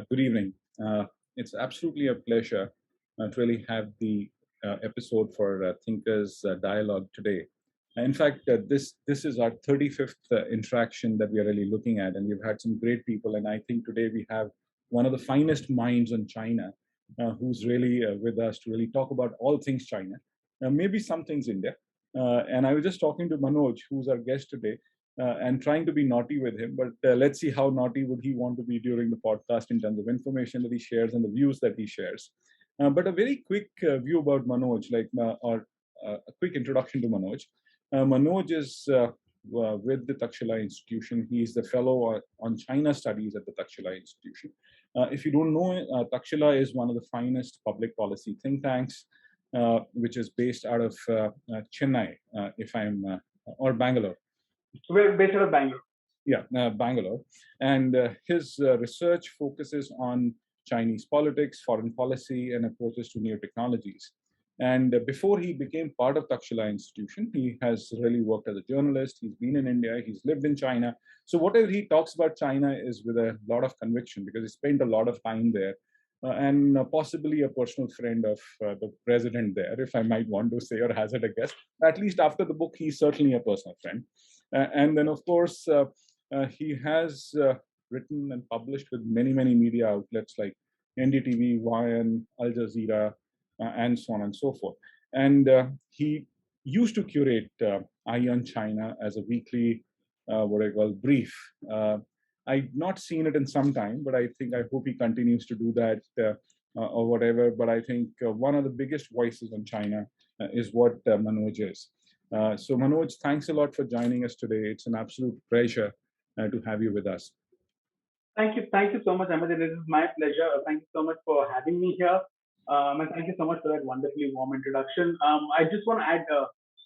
Good evening. It's absolutely a pleasure to really have the episode for Thinkers Dialogue today. In fact, this is our 35th interaction that we are really looking at, and we've had some great people. And I think today we have one of the finest minds on China, who's really with us to really talk about all things China, maybe some things India. And I was just talking to Manoj, who's our guest today, and trying to be naughty with him. But let's see how naughty would he want to be during the podcast in terms of information that he shares and the views that he shares. But a very quick view about Manoj, or a quick introduction to Manoj. Manoj is with the Takshila Institution. He is the fellow on China Studies at the Takshila Institution. If you don't know, Takshila is one of the finest public policy think tanks, which is based out of Chennai, or Bangalore. So we're based out of Bangalore. Yeah, Bangalore. And his research focuses on Chinese politics, foreign policy, and approaches to new technologies. And before he became part of Takshila Institution, he has really worked as a journalist. He's been in India. He's lived in China. So whatever he talks about China is with a lot of conviction because he spent a lot of time there. And possibly a personal friend of the president there, if I might want to say or hazard a guess. At least after the book, he's certainly a personal friend. And then, of course, he has written and published with many, many media outlets like NDTV, YN, Al Jazeera, and so on and so forth. And he used to curate Eye on China as a weekly, brief. I've not seen it in some time, but I hope he continues to do that or whatever. But I think one of the biggest voices on China is what Manoj is. So Manoj, thanks a lot for joining us today. It's an absolute pleasure to have you with us. Thank you so much, Ahmed. It is my pleasure. Thank you so much for having me here. And thank you so much for that wonderfully warm introduction. I just want to add,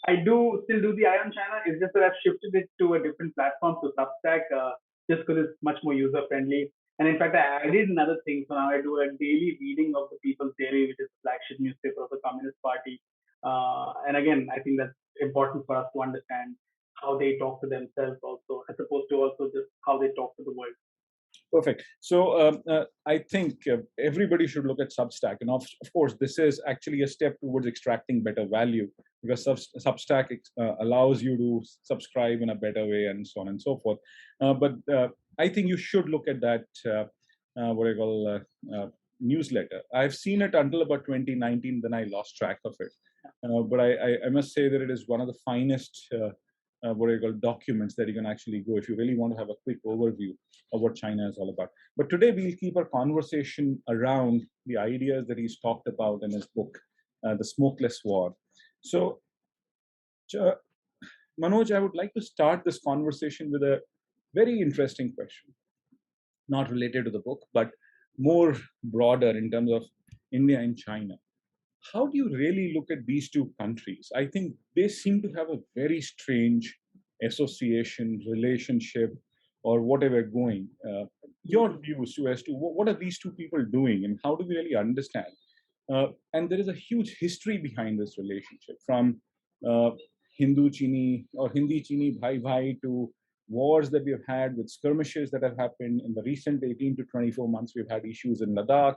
I do still do the Eye on China. It's just that I've shifted it to a different platform, to Substack, just because it's much more user friendly. And in fact, I added another thing. So now I do a daily reading of the People's Daily, which is the flagship newspaper of the Communist Party. And again, I think that's important for us to understand how they talk to themselves also, as opposed to also just how they talk to the world. Perfect. So I think everybody should look at Substack. And of course, this is actually a step towards extracting better value because Substack allows you to subscribe in a better way and so on and so forth. But I think you should look at that, newsletter. I've seen it until about 2019, then I lost track of it. But I must say that it is one of the finest documents that you can actually go if you really want to have a quick overview of what China is all about. But today we'll keep our conversation around the ideas that he's talked about in his book, The Smokeless War. So, Manoj, I would like to start this conversation with a very interesting question, not related to the book, but more broader in terms of India and China. How do you really look at these two countries? I think they seem to have a very strange association, relationship, or whatever going. Your views as to what are these two people doing and how do we really understand? And there is a huge history behind this relationship, from Hindu Chini or Hindi Chini Bhai Bhai to wars that we've had with skirmishes that have happened in the recent 18 to 24 months. We've had issues in Ladakh.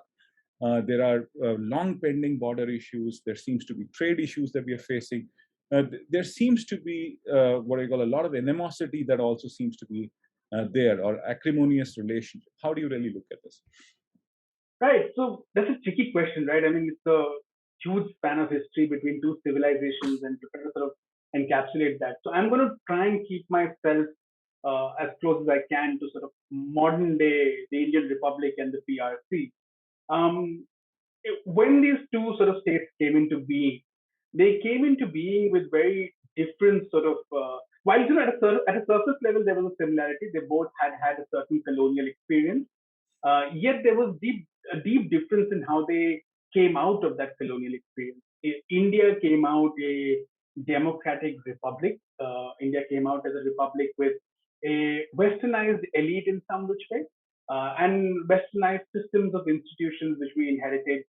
There are long pending border issues. There seems to be trade issues that we are facing. There seems to be a lot of animosity that also seems to be there, or acrimonious relationship. How do you really look at this? Right. So that's a tricky question, right? I mean, it's a huge span of history between two civilizations, and to kind of sort of encapsulate that. So I'm going to try and keep myself as close as I can to sort of modern day, the Indian Republic and the PRC. When these two sort of states came into being, they came into being with very different sort of, while you know, at a surface level there was a similarity. They both had a certain colonial experience, yet there was a deep difference in how they came out of that colonial experience. India came out a democratic republic. India came out as a republic with a westernized elite in some which way, and westernized systems of institutions which we inherited,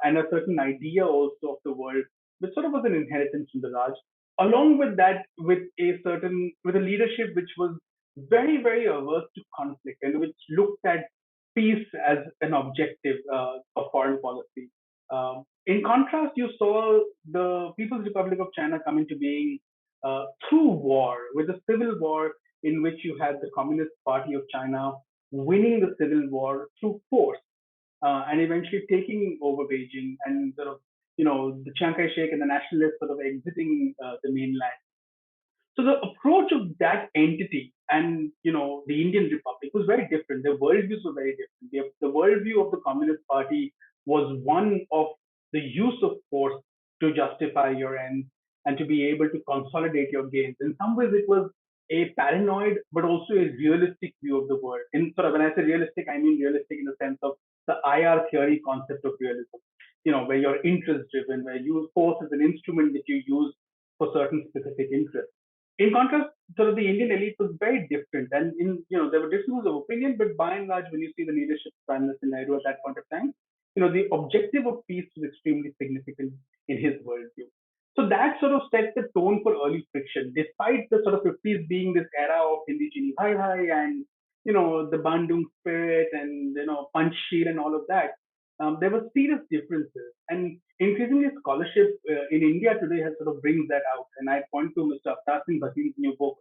and a certain idea also of the world, which sort of was an inheritance from the Raj. Along with that, with a leadership which was very, very averse to conflict, and which looked at peace as an objective of foreign policy. In contrast, you saw the People's Republic of China come into being through war, with a civil war in which you had the Communist Party of China winning the civil war through force and eventually taking over Beijing and sort of, the Chiang Kai-shek and the nationalists sort of exiting the mainland. So the approach of that entity and the Indian Republic was very different. Their worldviews were very different. The worldview of the Communist Party was one of the use of force to justify your ends and to be able to consolidate your gains. In some ways, it was a paranoid but also a realistic view of the world. In sort of when I say realistic, I mean realistic in the sense of the IR theory concept of realism. Where you're interest driven, where you force is an instrument that you use for certain specific interests. In contrast, sort of the Indian elite was very different, and there were differences of opinion, but by and large, when you see the leadership of Prime Minister Nehru at that point of time, the objective of peace was extremely significant in his worldview. So that sort of set the tone for early friction, despite the sort of 50s being this era of Hindi Chini Bhai Bhai and the Bandung spirit and Panchsheel and all of that. There were serious differences, and increasingly scholarship in India today has sort of brings that out. And I point to Mr. Avtar Singh Bhasin's new book,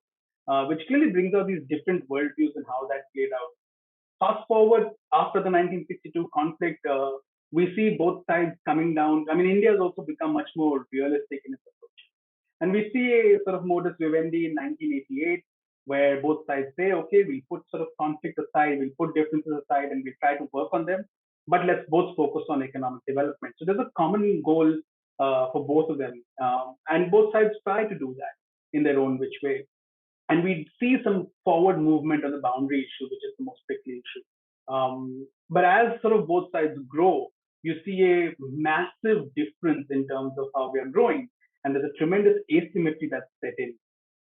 which clearly brings out these different worldviews and how that played out. Fast forward after the 1962 conflict, we see both sides coming down. I mean, India has also become much more realistic in its approach. And we see a sort of modus vivendi in 1988, where both sides say, okay, we'll put sort of conflict aside, we'll put differences aside, and we'll try to work on them, but let's both focus on economic development. So there's a common goal for both of them, and both sides try to do that in their own which way. And we see some forward movement on the boundary issue, which is the most prickly issue. But as sort of both sides grow, you see a massive difference in terms of how we are growing, and there's a tremendous asymmetry that's set in.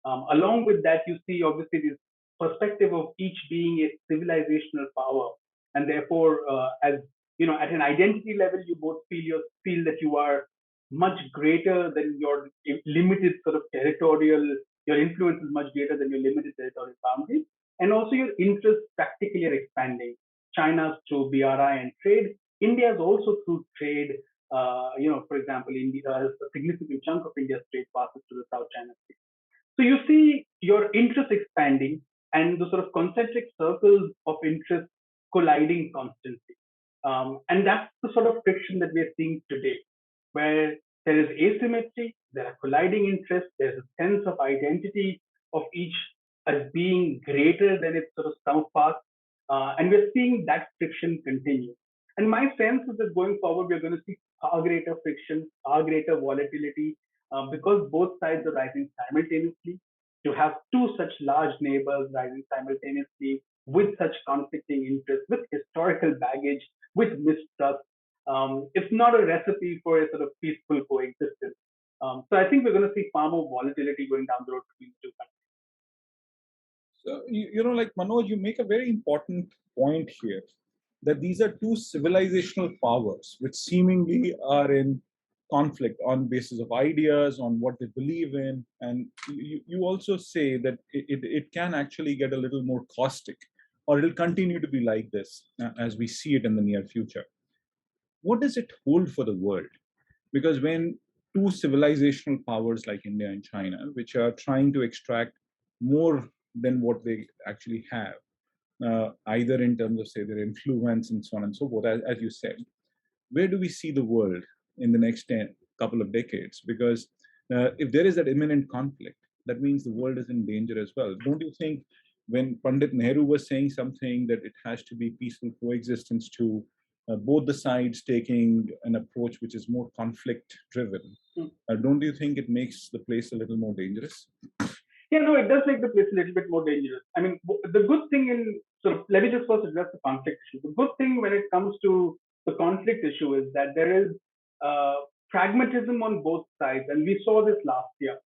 Along with that, you see obviously this perspective of each being a civilizational power, and therefore, as at an identity level, you both feel that you are much greater than your limited sort of territorial. Your influence is much greater than your limited territorial boundaries, and also your interests practically are expanding. China's through BRI and trade. India is also through trade. For example, India, a significant chunk of India's trade passes through the South China Sea. So you see your interest expanding and the sort of concentric circles of interest colliding constantly. And that's the sort of friction that we're seeing today, where there is asymmetry, there are colliding interests, there's a sense of identity of each as being greater than its sort of sum of parts. And we're seeing that friction continue. And my sense is that going forward, we're going to see far greater friction, far greater volatility, because both sides are rising simultaneously. To have two such large neighbors rising simultaneously with such conflicting interests, with historical baggage, with mistrust, it's not a recipe for a sort of peaceful coexistence. So I think we're going to see far more volatility going down the road between the two countries. So, like Manoj, you make a very important point here, that these are two civilizational powers which seemingly are in conflict on basis of ideas, on what they believe in. And you also say that it can actually get a little more caustic, or it'll continue to be like this as we see it in the near future. What does it hold for the world? Because when two civilizational powers like India and China, which are trying to extract more than what they actually have, either in terms of, say, their influence and so on and so forth, as you said, where do we see the world in the next couple of decades? Because if there is that imminent conflict, that means the world is in danger as well. Don't you think when Pandit Nehru was saying something that it has to be peaceful coexistence to both the sides taking an approach which is more conflict driven, don't you think it makes the place a little more dangerous? Yeah, no, it does make the place a little bit more dangerous. I mean, the good thing let me just first address the conflict issue. The good thing when it comes to the conflict issue is that there is pragmatism on both sides. And we saw this last year.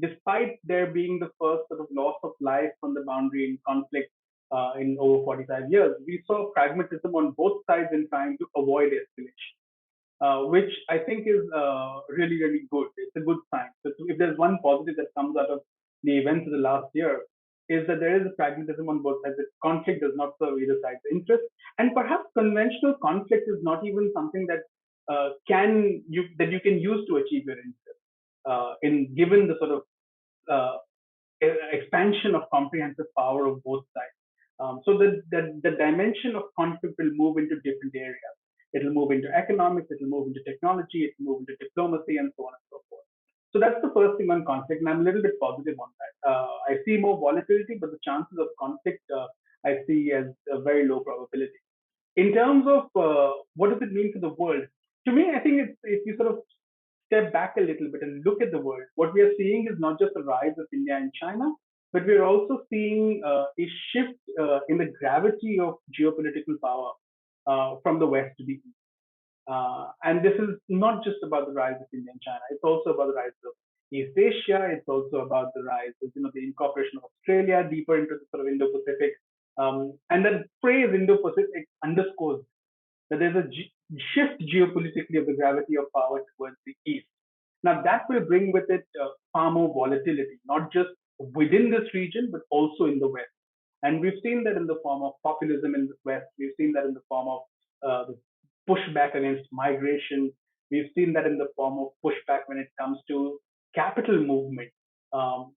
Despite there being the first sort of loss of life on the boundary in conflict in over 45 years, we saw pragmatism on both sides in trying to avoid escalation, which I think is really, really good. It's a good sign. So if there's one positive that comes out of the events of the last year, is that there is a pragmatism on both sides. That conflict does not serve either side's interest, and perhaps conventional conflict is not even something that that you can use to achieve your interest. In given the sort of uh, expansion of comprehensive power of both sides. So the dimension of conflict will move into different areas. It'll move into economics, it'll move into technology, it'll move into diplomacy, and so on and so forth. So that's the first thing on conflict, and I'm a little bit positive on that. I see more volatility, but the chances of conflict I see as a very low probability. In terms of what does it mean for the world, to me, I think it's, if you sort of step back a little bit and look at the world, what we are seeing is not just the rise of India and China, but we're also seeing a shift in the gravity of geopolitical power from the West to the East. And this is not just about the rise of India and China. It's also about the rise of East Asia. It's also about the rise of the incorporation of Australia deeper into the sort of Indo-Pacific. And that phrase Indo-Pacific underscores that there's a shift geopolitically of the gravity of power towards the East. Now that will bring with it far more volatility, not just within this region, but also in the West. And we've seen that in the form of populism in the West. We've seen that in the form of the pushback against migration. We've seen that in the form of pushback when it comes to capital movement.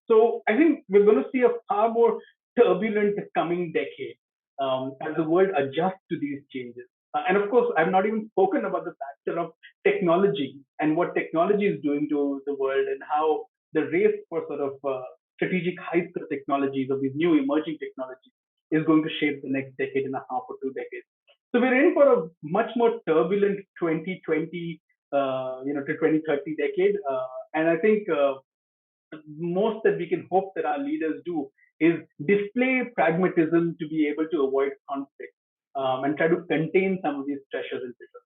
So I think we're going to see a far more turbulent coming decade as the world adjusts to these changes. And of course, I've not even spoken about the factor of technology and what technology is doing to the world, and how the race for sort of strategic heights of technologies, of these new emerging technologies, is going to shape the next decade and a half or 2 decades. So we're in for a much more turbulent 2020, to 2030 decade. And I think most that we can hope that our leaders do is display pragmatism to be able to avoid conflict and try to contain some of these pressures and pressures.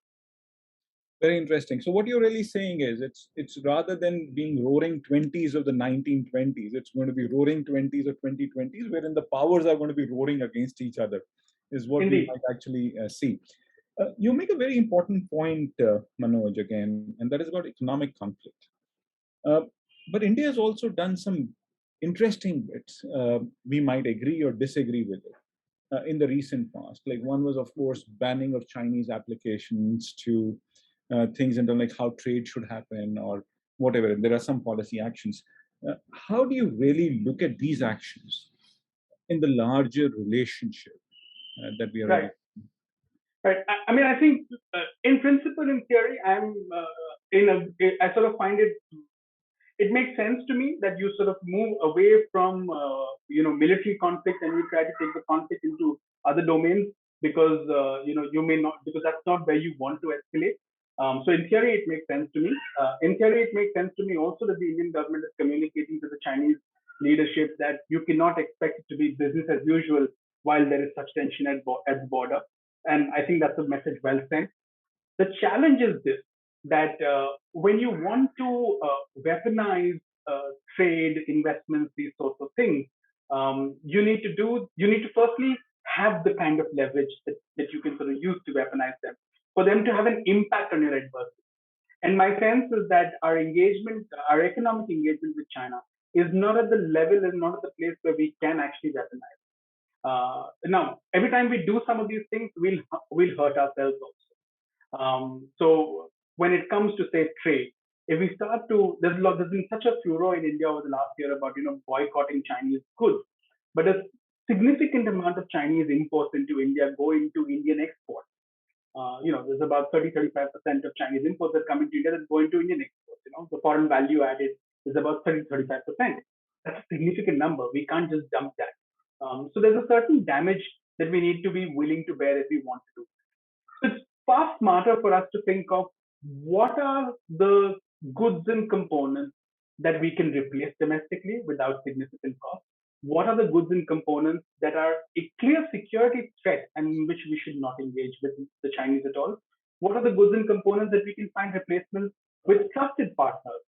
Very interesting. So what you're really saying is it's rather than being roaring 20s of the 1920s, it's going to be roaring 20s or 2020s, wherein the powers are going to be roaring against each other, is what Indeed. we might actually see. You make a very important point, Manoj, again, and that is about economic conflict. But India has also done some interesting bits. We might agree or disagree with it. In the recent past, like one was, of course, banning of Chinese applications to things in terms like how trade should happen or whatever. There are some policy actions. How do you really look at these actions in the larger relationship that we are right? Right. I mean, I think in principle, in theory, I sort of find it makes sense to me that you sort of move away from military conflict and you try to take the conflict into other domains, because you may not, because that's not where you want to escalate. So in theory it makes sense to me. In theory it makes sense to me also that the Indian government is communicating to the Chinese leadership that you cannot expect it to be business as usual while there is such tension at the border. And I think that's a message well sent. The challenge is this, that when you want to weaponize trade, investments, these sorts of things, you need to firstly have the kind of leverage that you can sort of use to weaponize them, for them to have an impact on your adversary. And my sense is that our engagement, our economic engagement with China, is not at the level, is not at the place where we can actually weaponize. Now, every time we do some of these things, we'll hurt ourselves also. So when it comes to, say, trade, if we start to, there's been such a furor in India over the last year about boycotting Chinese goods, but a significant amount of Chinese imports into India go into Indian exports. There's about 30-35% of Chinese imports that come into India that go into Indian exports. The foreign value added is about 30-35%. That's a significant number. We can't just dump that. So there's a certain damage that we need to be willing to bear if we want to do. So it's far smarter for us to think of what are the goods and components that we can replace domestically without significant cost. What are the goods and components that are a clear security threat and in which we should not engage with the Chinese at all? What are the goods and components that we can find replacements with trusted partners?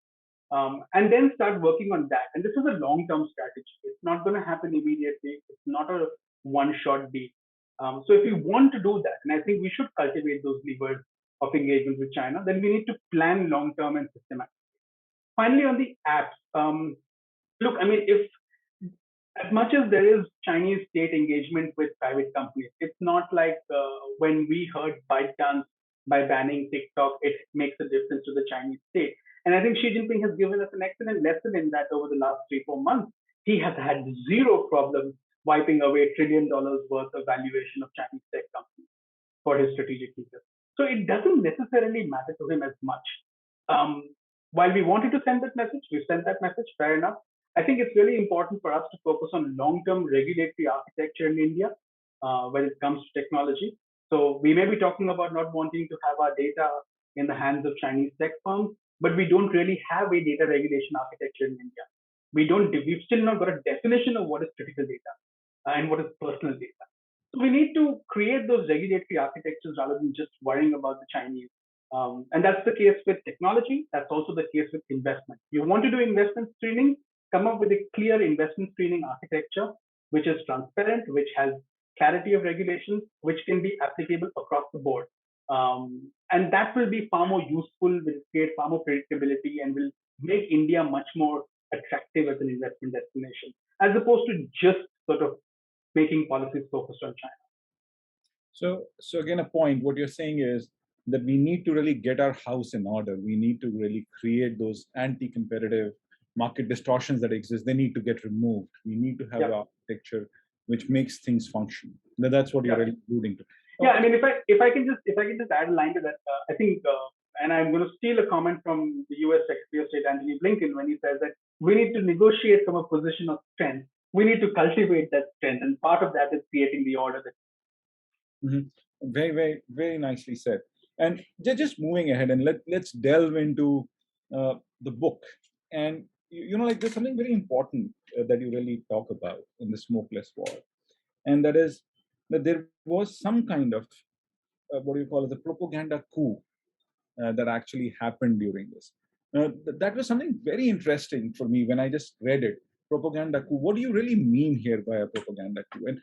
And then start working on that. And this is a long-term strategy. It's not going to happen immediately. It's not a one-shot deal. So if we want to do that, and I think we should cultivate those levers of engagement with China, then we need to plan long-term and systematically. Finally, on the apps, look, I mean, if as much as there is Chinese state engagement with private companies, it's not like when we heard ByteDance by banning TikTok, it makes a difference to the Chinese state. And I think Xi Jinping has given us an excellent lesson in that over the last 3, 4 months. He has had zero problem wiping away $1 trillion worth of valuation of Chinese tech companies for his strategic interests. So it doesn't necessarily matter to him as much. Um, while we wanted to send that message, we sent that message, fair enough. I think it's really important for us to focus on long-term regulatory architecture in India when it comes to technology. So we may be talking about not wanting to have our data in the hands of Chinese tech firms, but we don't really have a data regulation architecture in India. We've still not got a definition of what is critical data and what is personal data. So we need to create those regulatory architectures rather than just worrying about the Chinese. And that's the case with technology. That's also the case with investment. You want to do investment screening, come up with a clear investment screening architecture, which is transparent, which has clarity of regulations, which can be applicable across the board. And that will be far more useful, will create far more predictability, and will make India much more attractive as an investment destination, as opposed to just sort of making policies focused on China. So again, a point. What you're saying is that we need to really get our house in order. We need to really create those anti-competitive market distortions that exist. They need to get removed. We need to have an architecture which makes things function. That's what you're really alluding to. Yeah, I mean, if I can just add a line to that, I think, and I'm going to steal a comment from the U.S. Secretary of State Antony Blinken when he says that we need to negotiate from a position of strength. We need to cultivate that strength, and part of that is creating the order. Very, very, very nicely said. And just moving ahead, and let's delve into the book. And like there's something very important that you really talk about in the Smokeless War, and that is that there was some kind of what do you call it, the propaganda coup that actually happened during this. That was something very interesting for me when I just read it. Propaganda coup. What do you really mean here by a propaganda coup? And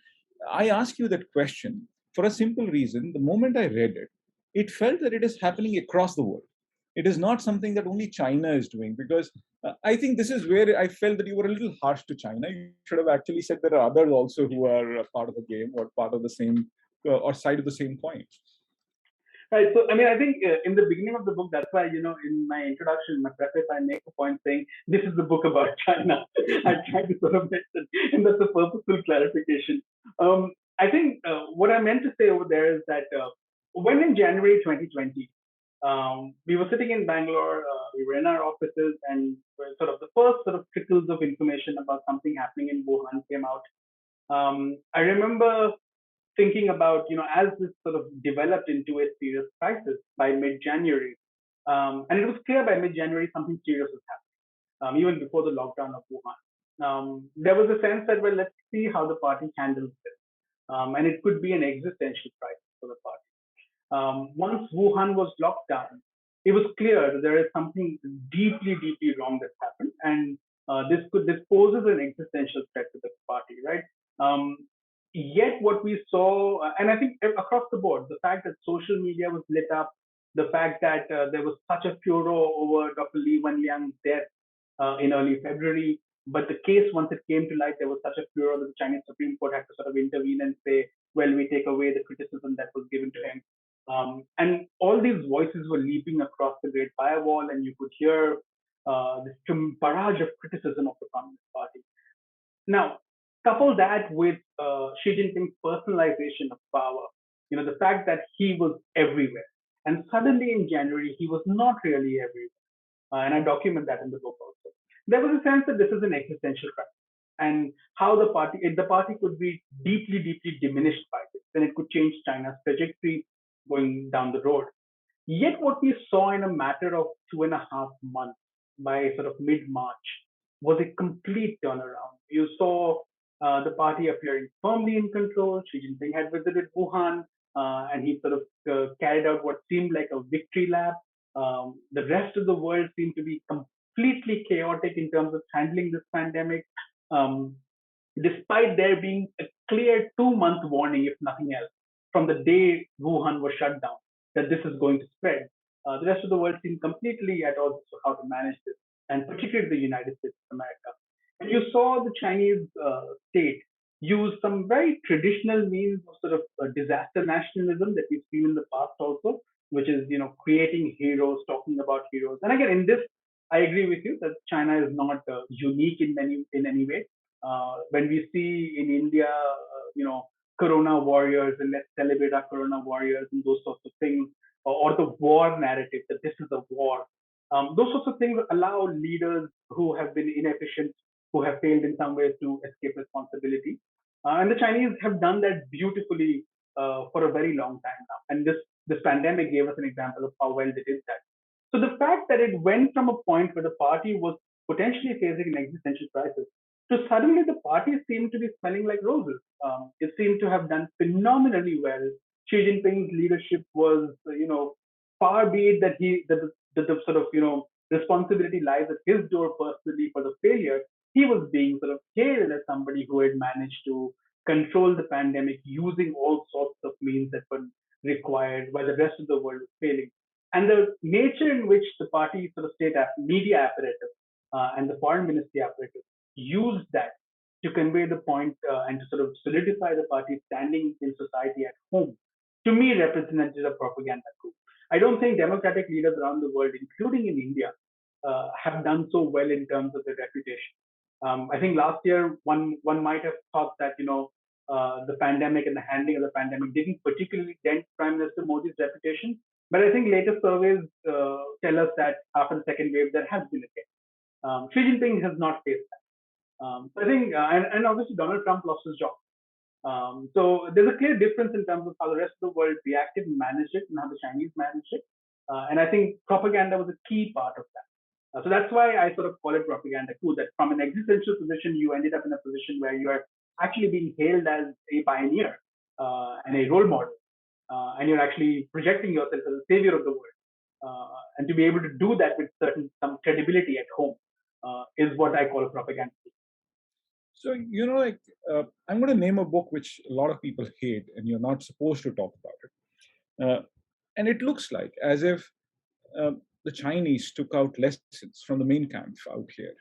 I ask you that question for a simple reason. The moment I read it, it felt that it is happening across the world. It is not something that only China is doing, because I think this is where I felt that you were a little harsh to China. You should have actually said there are others also who are a part of the game or part of the same or side of the same coin. Right. So, I mean, I think in the beginning of the book, that's why, in my introduction, my preface, I make a point saying, this is the book about China. I try to sort of mention, and that's a purposeful clarification. I think what I meant to say over there is that when in January 2020, we were sitting in Bangalore, we were in our offices, and sort of the first sort of trickles of information about something happening in Wuhan came out. I remember thinking about, as this sort of developed into a serious crisis by mid-January, and it was clear by mid-January something serious was happening, even before the lockdown of Wuhan. There was a sense that, well, let's see how the party handles this. And it could be an existential crisis for the party. Once Wuhan was locked down, it was clear that there is something deeply, deeply wrong that's happened, and this poses an existential threat to the party, right? Yet what we saw, and I think across the board, the fact that social media was lit up, the fact that there was such a furor over Dr. Li Wenliang's death in early February, but the case, once it came to light, there was such a furor that the Chinese Supreme Court had to sort of intervene and say, well, we take away the criticism that was given to him. And all these voices were leaping across the Great Firewall, and you could hear this barrage of criticism of the Communist Party. Now, couple that with Xi Jinping's personalization of power, the fact that he was everywhere. And suddenly in January, he was not really everywhere. And I document that in the book also. There was a sense that this is an existential crisis, and how the party could be deeply, deeply diminished by this, then it could change China's trajectory going down the road. Yet what we saw in a matter of 2.5 months, by sort of mid-March, was a complete turnaround. You saw the party appearing firmly in control. Xi Jinping had visited Wuhan, and he sort of carried out what seemed like a victory lap. The rest of the world seemed to be completely chaotic in terms of handling this pandemic, despite there being a clear 2-month warning, if nothing else, from the day Wuhan was shut down, that this is going to spread. The rest of the world seemed completely at odds as to how to manage this, and particularly the United States of America. And you saw the Chinese state use some very traditional means of sort of disaster nationalism that we've seen in the past also, which is creating heroes, talking about heroes. And again, in this, I agree with you that China is not unique in any way. When we see in India, Corona warriors, and let's celebrate our Corona warriors and those sorts of things, or the war narrative that this is a war. Those sorts of things allow leaders who have been inefficient, who have failed in some ways to escape responsibility. And the Chinese have done that beautifully for a very long time now. And this pandemic gave us an example of how well they did that. So the fact that it went from a point where the party was potentially facing an existential crisis to suddenly the party seemed to be smelling like roses. It seemed to have done phenomenally well. Xi Jinping's leadership was, far be it that the sort of, responsibility lies at his door personally for the failure. He was being sort of hailed as somebody who had managed to control the pandemic using all sorts of means that were required while the rest of the world was failing. And the nature in which the party sort of media apparatus and the foreign ministry apparatus used that to convey the point and to sort of solidify the party's standing in society at home, to me represented a propaganda coup. I don't think democratic leaders around the world, including in India, have done so well in terms of their reputation. I think last year one might have thought that the pandemic and the handling of the pandemic didn't particularly dent Prime Minister Modi's reputation, but I think later surveys tell us that after the second wave there has been a change. Xi Jinping has not faced that. So I think, and obviously Donald Trump lost his job. So there's a clear difference in terms of how the rest of the world reacted and managed it and how the Chinese managed it. And I think propaganda was a key part of that. So that's why I sort of call it propaganda coup, that from an existential position, you ended up in a position where you are actually being hailed as a pioneer and a role model. And you're actually projecting yourself as a savior of the world. And to be able to do that with some credibility at home is what I call a propaganda coup. So, I'm going to name a book which a lot of people hate, and you're not supposed to talk about it. And it looks like as if the Chinese took out lessons from the main camp out here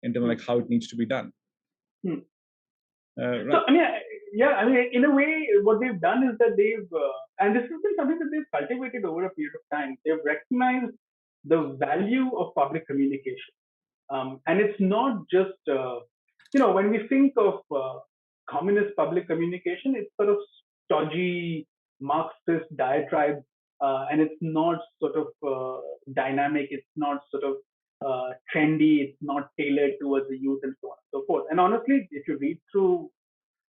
in terms of like how it needs to be done. Right. So, in a way, what they've done is that and this has been something that they've cultivated over a period of time. They've recognized the value of public communication. And it's not just, when we think of communist public communication, it's sort of stodgy Marxist diatribe, and it's not sort of dynamic, it's not sort of trendy, it's not tailored towards the youth and so on and so forth. And honestly, if you read through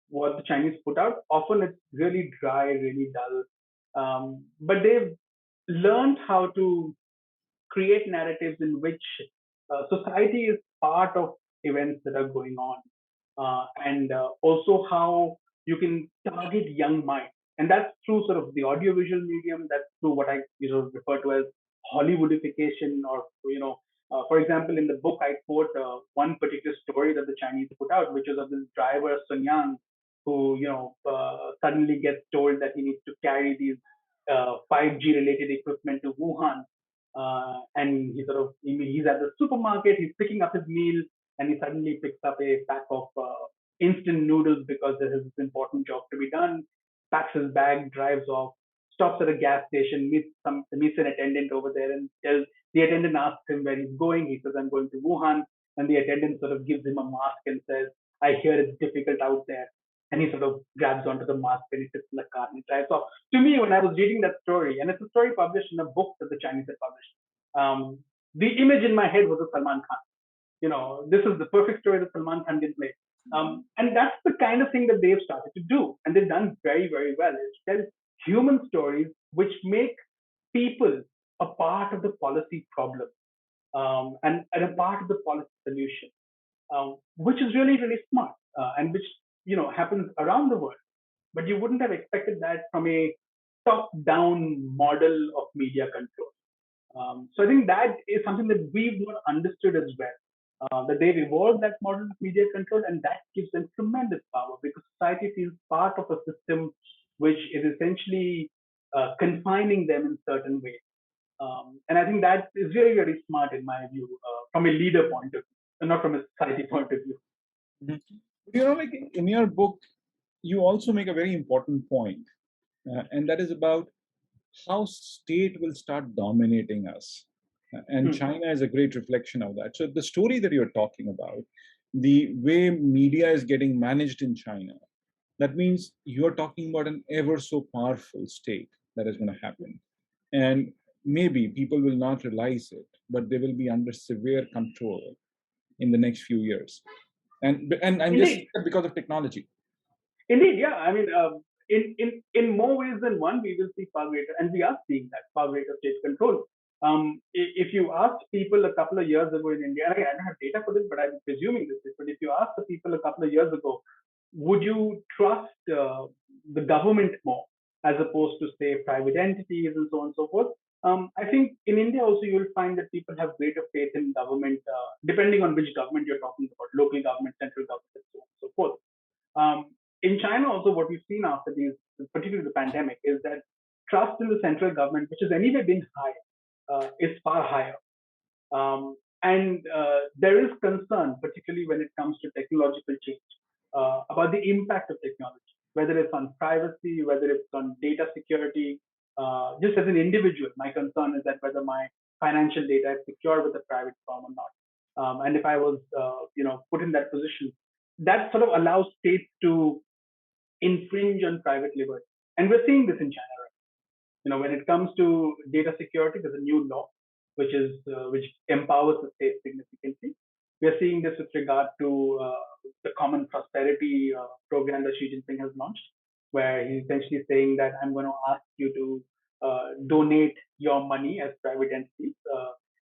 what the Chinese put out, often it's really dry, really dull. But they've learned how to create narratives in which society is part of events that are going on, and also how you can target young minds, and that's through sort of the audiovisual medium. That's through what I refer to as Hollywoodification, or for example, in the book I quote one particular story that the Chinese put out, which is of this driver Sun Yang, who suddenly gets told that he needs to carry these 5G related equipment to Wuhan. And he's at the supermarket, he's picking up his meal, and he suddenly picks up a pack of instant noodles because there is this important job to be done, packs his bag, drives off, stops at a gas station, meets an attendant over there, and the attendant asks him where he's going. He says, I'm going to Wuhan. And the attendant sort of gives him a mask and says, I hear it's difficult out there. And he sort of grabs onto the mask and he sits in the car and he drives off. To me, when I was reading that story, and it's a story published in a book that the Chinese had published, the image in my head was of Salman Khan. This is the perfect story that Salman Khan can play. And that's the kind of thing that they've started to do. And they've done very, very well. It's tell human stories which make people a part of the policy problem, and a part of the policy solution, which is really, really smart, and which happens around the world. But you wouldn't have expected that from a top-down model of media control. So I think that is something that we've not understood as well, that they've evolved that model of media control, and that gives them tremendous power because society feels part of a system which is essentially confining them in certain ways. And I think that is very, very smart in my view, from a leader point of view, and not from a society point of view. Mhm. Like in your book, you also make a very important point, and that is about how state will start dominating us. And Hmm. China is a great reflection of that. So the story that you're talking about, the way media is getting managed in China, that means you're talking about an ever so powerful state that is going to happen. And maybe people will not realize it, but they will be under severe control in the next few years. And I'm just Indeed. because of technology. Indeed, yeah. I mean, in more ways than one, we will see far greater, and we are seeing that far greater state control. If you asked people a couple of years ago in India, and I don't have data for this, but I'm presuming this is, but if you asked the people a couple of years ago, would you trust the government more as opposed to say private entities and so on and so forth? I think in India also you will find that people have greater faith in government, depending on which government you're talking about, local government, central government, and so on and so forth. In China, also, what we've seen after these, particularly the pandemic, is that trust in the central government, which has anyway been high, is far higher. And there is concern, particularly when it comes to technological change, about the impact of technology, whether it's on privacy, whether it's on data security. Just as an individual, my concern is that whether my financial data is secure with a private firm or not. And if I was, put in that position, that sort of allows states to infringe on private liberty. And we're seeing this in China, right? When it comes to data security, there's a new law which empowers the state significantly. We are seeing this with regard to the Common Prosperity program that Xi Jinping has launched, where he's essentially saying that I'm going to ask you to donate your money as private entities,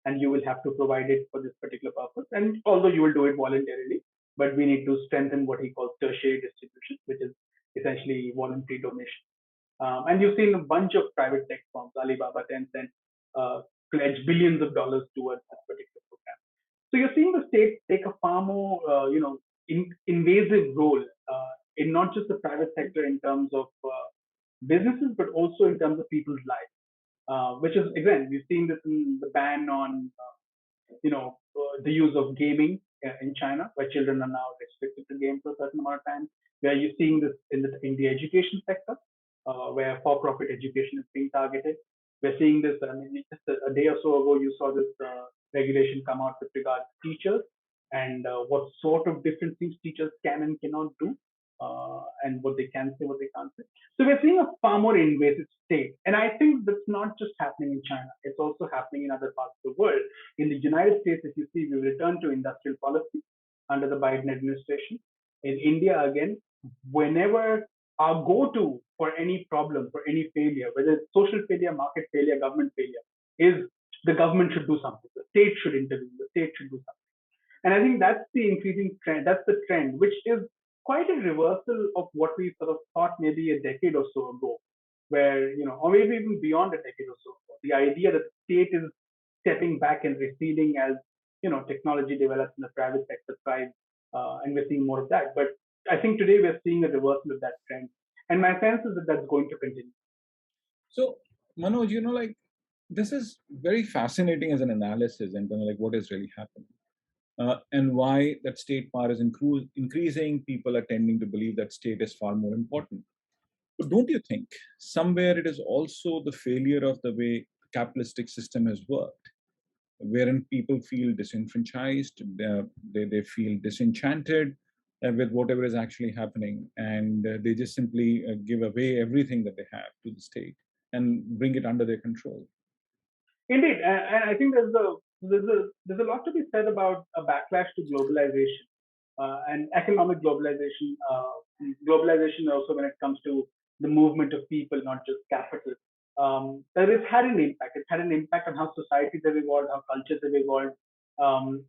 and you will have to provide it for this particular purpose. And although you will do it voluntarily, but we need to strengthen what he calls tertiary distribution, which is essentially voluntary donation. And you've seen a bunch of private tech firms, Alibaba, Tencent, pledge billions of dollars towards this particular program. So you're seeing the state take a far more, invasive role in not just the private sector in terms of businesses, but also in terms of people's lives. Which is again, we've seen this in the ban on the use of gaming in China, where children are now restricted to game for a certain amount of time. Where you're seeing this in the education sector, where for-profit education is being targeted. We're seeing this. I mean, just a day or so ago, you saw this regulation come out with regard to teachers and what sort of different things teachers can and cannot do, and what they can say, what they can't say. So we're seeing a far more invasive state. And I think that's not just happening in China, it's also happening in other parts of the world. In the United States, if you see, we returned to industrial policy under the Biden administration. In India, again, whenever our go-to for any problem, for any failure, whether it's social failure, market failure, government failure, is the government should do something. The state should intervene. The state should do something. And I think that's the increasing trend. That's the trend, which is quite a reversal of what we sort of thought maybe a decade or so ago, where, or maybe even beyond a decade or so ago, the idea that the state is stepping back and receding as, technology develops and the private sector thrives, and we're seeing more of that. But I think today we're seeing a reversal of that trend. And my sense is that that's going to continue. So, Manoj, like this is very fascinating as an analysis in terms of like what is really happening. And why that state power is increasing. People are tending to believe that state is far more important. But don't you think somewhere it is also the failure of the way the capitalistic system has worked, wherein people feel disenfranchised, they feel disenchanted with whatever is actually happening, and they just simply give away everything that they have to the state and bring it under their control. Indeed, and I think there's a lot to be said about a backlash to globalization and economic globalization. Globalization also when it comes to the movement of people, not just capital. That it's had an impact. It's had an impact on how societies have evolved, how cultures have evolved,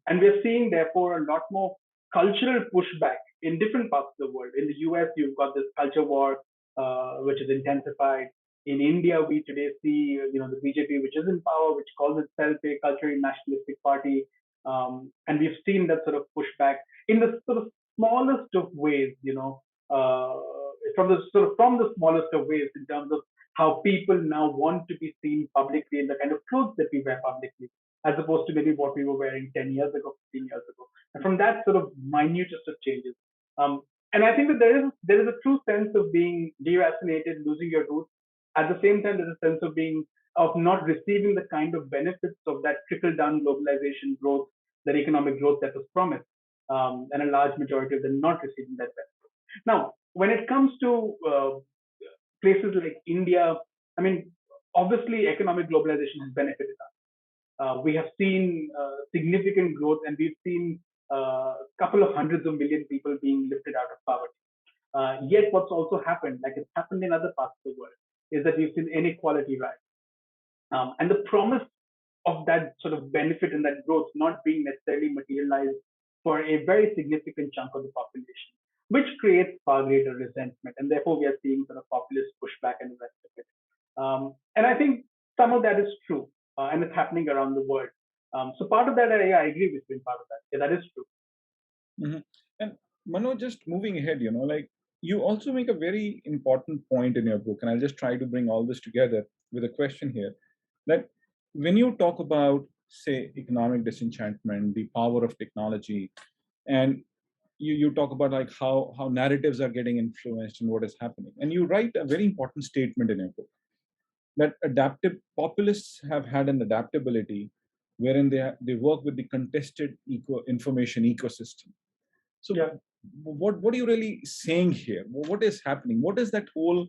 and we're seeing therefore a lot more cultural pushback in different parts of the world. In the US, you've got this culture war, which is intensified. In India, we today see, the BJP, which is in power, which calls itself a culturally nationalistic party, and we've seen that sort of pushback in the sort of smallest of ways, uh, from the smallest of ways in terms of how people now want to be seen publicly in the kind of clothes that we wear publicly. as opposed to maybe what we were wearing 10 years ago, 15 years ago. And from that sort of minutest of changes. And I think that there is a true sense of being deracinated, losing your roots. At the same time, there's a sense of not receiving the kind of benefits of that trickle down globalization growth, that economic growth that was promised, and a large majority of them not receiving that benefit. Now, when it comes to places like India, I mean, obviously, economic globalization has benefited us. We have seen significant growth, and we've seen a couple of hundreds of million people being lifted out of poverty. Yet, what's also happened, like it's happened in other parts of the world, is that we've seen inequality rise. And the promise of that sort of benefit and that growth not being necessarily materialized for a very significant chunk of the population, which creates far greater resentment. And therefore, we are seeing sort of populist pushback and the rest of it. And I think some of that is true, and it's happening around the world. So part of that, I agree with you in part of that. Yeah, that is true. Mm-hmm. And Manoj, just moving ahead, like you also make a very important point in your book, and I'll just try to bring all this together with a question here, that when you talk about, say, economic disenchantment, the power of technology, and you talk about like how narratives are getting influenced and what is happening, and you write a very important statement in your book that adaptive populists have had an adaptability wherein they work with the contested information ecosystem. So Yeah. what are you really saying here? What is happening? What is that whole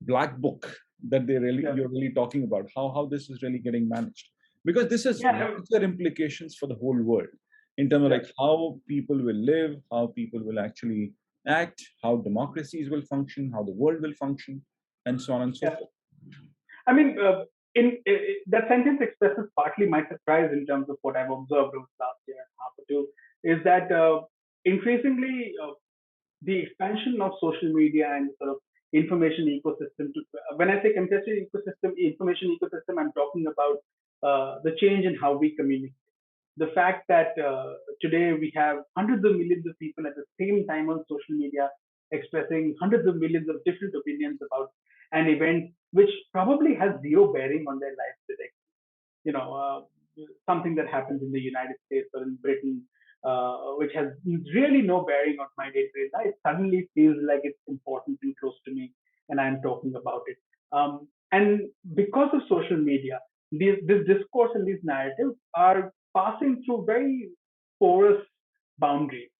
black book that you're really talking about? How this is really getting managed? Because this has larger implications for the whole world in terms of like how people will live, how people will actually act, how democracies will function, how the world will function, and so on and so forth. I mean, that sentence expresses partly my surprise in terms of what I've observed over the last year and a half or two, is that increasingly the expansion of social media and sort of information ecosystem. When I say contested information ecosystem, I'm talking about the change in how we communicate. The fact that today we have hundreds of millions of people at the same time on social media expressing hundreds of millions of different opinions about an event which probably has zero bearing on their lives directly. Something that happens in the United States or in Britain, which has really no bearing on my day-to-day life, suddenly feels like it's important and close to me, and I'm talking about it. And because of social media, this discourse and these narratives are passing through very porous boundaries.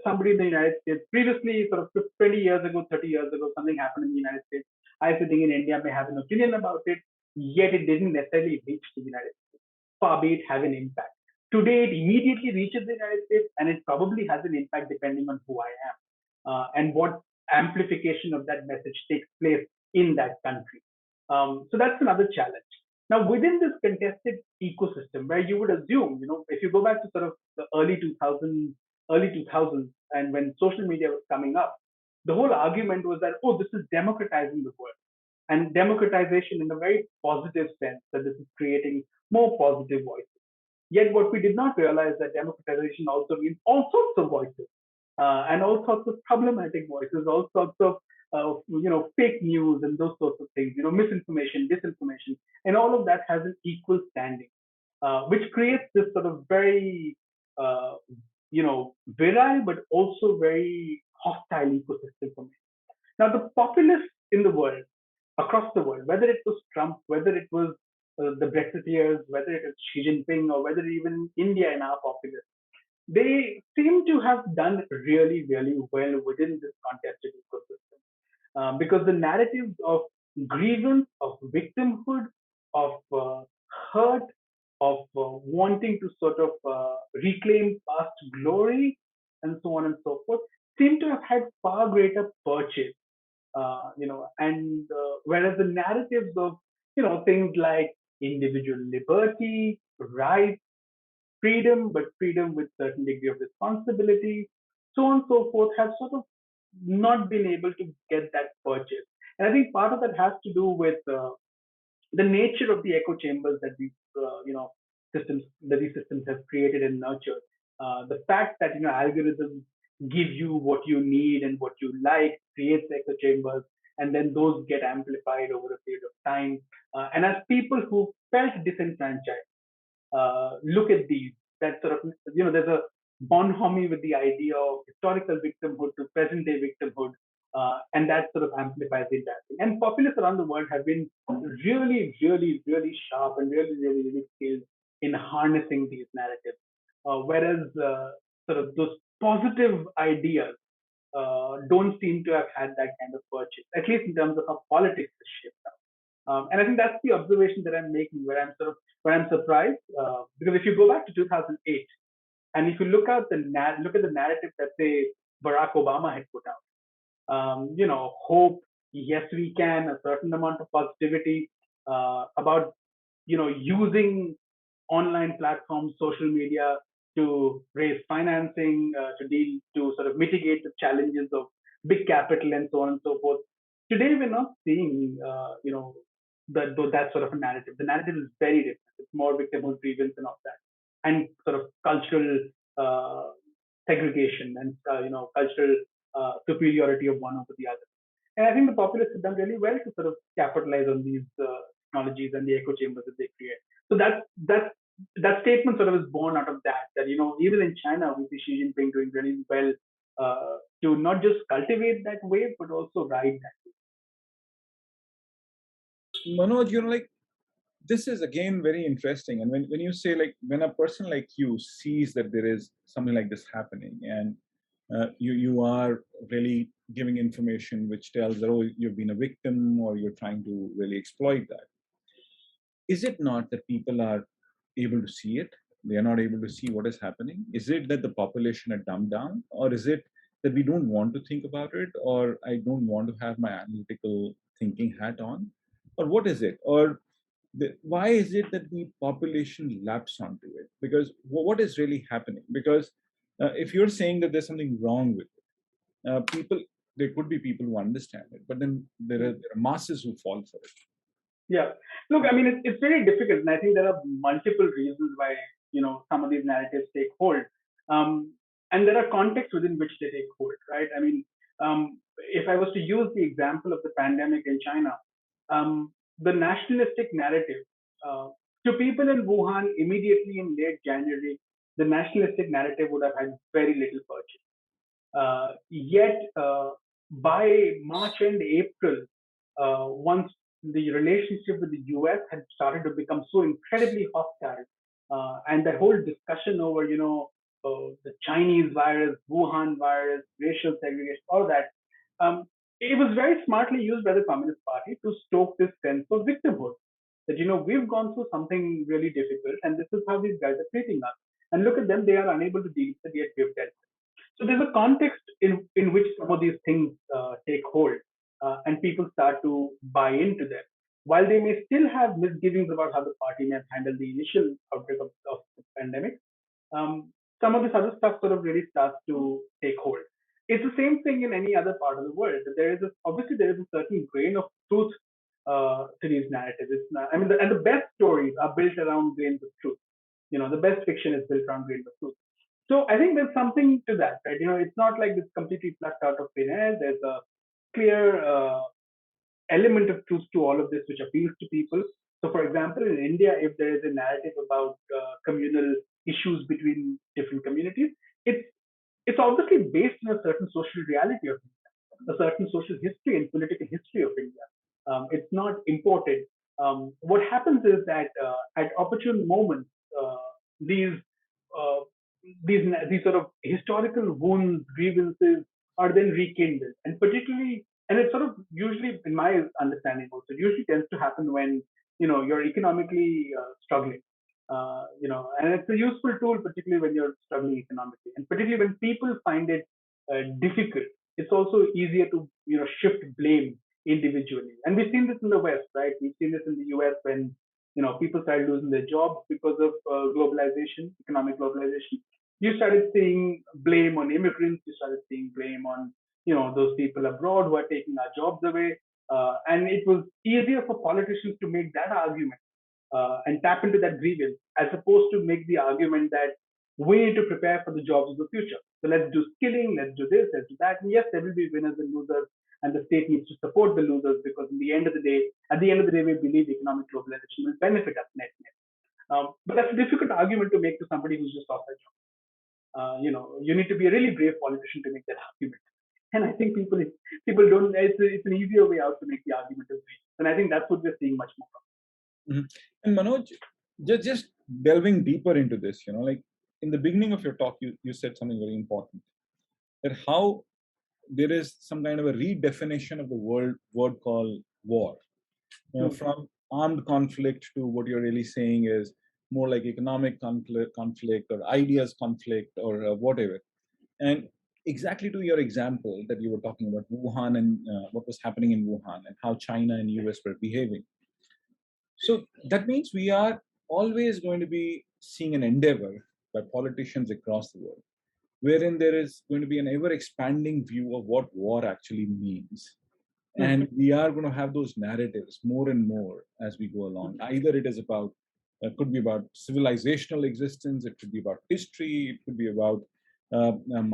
Somebody in the United States previously, sort of 20 years ago, 30 years ago, something happened in the United States. I sitting in India may have an opinion about it, yet it didn't necessarily reach the United States. Far be it have an impact. Today, it immediately reaches the United States, and it probably has an impact depending on who I am and what amplification of that message takes place in that country. So that's another challenge. Now, within this contested ecosystem, where you would assume, if you go back to sort of the early 2000s, and when social media was coming up, the whole argument was that, oh, this is democratizing the world. And democratization in a very positive sense, that this is creating more positive voices. Yet what we did not realize that democratization also means all sorts of voices and all sorts of problematic voices, all sorts of fake news and those sorts of things, misinformation, disinformation, and all of that has an equal standing, which creates this sort of very virile but also very hostile ecosystem for me. Now, the populists in the world, across the world, whether it was Trump, whether it was the Brexiteers, whether it was Xi Jinping, or whether even India and our populists, they seem to have done really, really well within this contested ecosystem. Because the narratives of grievance, of victimhood, of hurt, of wanting to sort of reclaim past glory, and so on and so forth, seem to have had far greater purchase. And whereas the narratives of, things like individual liberty, rights, freedom, but freedom with certain degree of responsibility, so on and so forth, have sort of not been able to get that purchase. And I think part of that has to do with the nature of the echo chambers that these systems have created and nurtured. The fact that algorithms give you what you need and what you like creates echo chambers, and then those get amplified over a period of time. And as people who felt disenfranchised, look at these. That sort of, there's a bonhomie with the idea of historical victimhood to present day victimhood, and that sort of amplifies the entire thing. And populists around the world have been really, really, really sharp and really, really, really skilled in harnessing these narratives. Whereas sort of those positive ideas don't seem to have had that kind of purchase, at least in terms of how politics is shaped up. And I think that's the observation that I'm making, where I'm surprised, because if you go back to 2008, and if you look at the narrative that say Barack Obama had put out, hope, yes we can, a certain amount of positivity, about using online platforms, social media to raise financing, to sort of mitigate the challenges of big capital and so on and so forth. Today, we're not seeing, that sort of a narrative. The narrative is very different. It's more victimhood grievance and all that, and sort of cultural uh, segregation and cultural superiority of one over the other. And I think the populists have done really well to sort of capitalize on these technologies and the echo chambers that they create. So that statement sort of is born out of that. That even in China, we see Xi Jinping doing really well to not just cultivate that wave, but also ride that wave. Manoj, like this is again very interesting. And when you say, like, when a person like you sees that there is something like this happening, and you are really giving information which tells that, oh, you've been a victim, or you're trying to really exploit that. Is it not that people are able to see it? They are not able to see what is happening. Is it that the population are dumbed down, or is it that we don't want to think about it, or I don't want to have my analytical thinking hat on, or what is it? Or why is it that the population laps onto it? Because what is really happening? Because if you're saying that there's something wrong with it, people, there could be people who understand it, but then there are masses who fall for it. Yeah. Look, I mean, it's very difficult, and I think there are multiple reasons why some of these narratives take hold, and there are contexts within which they take hold, right? I mean, if I was to use the example of the pandemic in China, the nationalistic narrative to people in Wuhan immediately in late January, the nationalistic narrative would have had very little purchase. Yet, by March and April, once the relationship with the US had started to become so incredibly hostile, and the whole discussion over, the Chinese virus, Wuhan virus, racial segregation, all that, it was very smartly used by the Communist Party to stoke this sense of victimhood. That, we've gone through something really difficult, and this is how these guys are treating us. And look at them, they are unable to deal with it, yet we've dealt. So there's a context in which some of these things take hold, and people start to buy into them. While they may still have misgivings about how the party may have handled the initial outbreak of the pandemic, some of this other stuff sort of really starts to take hold. It's the same thing in any other part of the world. Obviously there is a certain grain of truth to these narratives. And the best stories are built around grains of truth. The best fiction is built around grains of truth. So I think there's something to that, right? It's not like it's completely plucked out of thin air. There's a clear element of truth to all of this, which appeals to people. So, for example, in India, if there is a narrative about communal issues between different communities, it's obviously based on a certain social reality of India, a certain social history and political history of India. It's not imported. What happens is that at opportune moments, these uh, these sort of historical wounds, grievances are then rekindled, and particularly, and it's sort of usually, in my understanding, also it usually tends to happen when you're economically struggling, and it's a useful tool, particularly when you're struggling economically, and particularly when people find it difficult. It's also easier to shift blame individually, and we've seen this in the West, right? We've seen this in the US when people started losing their jobs because of globalization, economic globalization. You started seeing blame on immigrants. You started seeing blame on those people abroad who are taking our jobs away. And it was easier for politicians to make that argument and tap into that grievance, as opposed to make the argument that we need to prepare for the jobs of the future. So let's do skilling, let's do this, let's do that. And yes, there will be winners and losers, and the state needs to support the losers, because at the end of the day, we believe economic globalization will benefit us net net. But that's a difficult argument to make to somebody who's just lost their job. You need to be a really brave politician to make that argument. And I think people don't. It's an easier way out to make the argument of greed. And I think that's what we're seeing much more of. Mhm. And Manoj, just delving deeper into this, like in the beginning of your talk, you said something very important, that how there is some kind of a redefinition of the word called war. Hmm. From armed conflict to what you're really saying is more like economic conflict or ideas conflict or whatever. And exactly to your example that you were talking about Wuhan and what was happening in Wuhan and how China and US were behaving. So that means we are always going to be seeing an endeavor by politicians across the world, wherein there is going to be an ever expanding view of what war actually means. Hmm. And we are going to have those narratives more and more as we go along. Either it is about, could be about civilizational existence, it could be about history, it could be about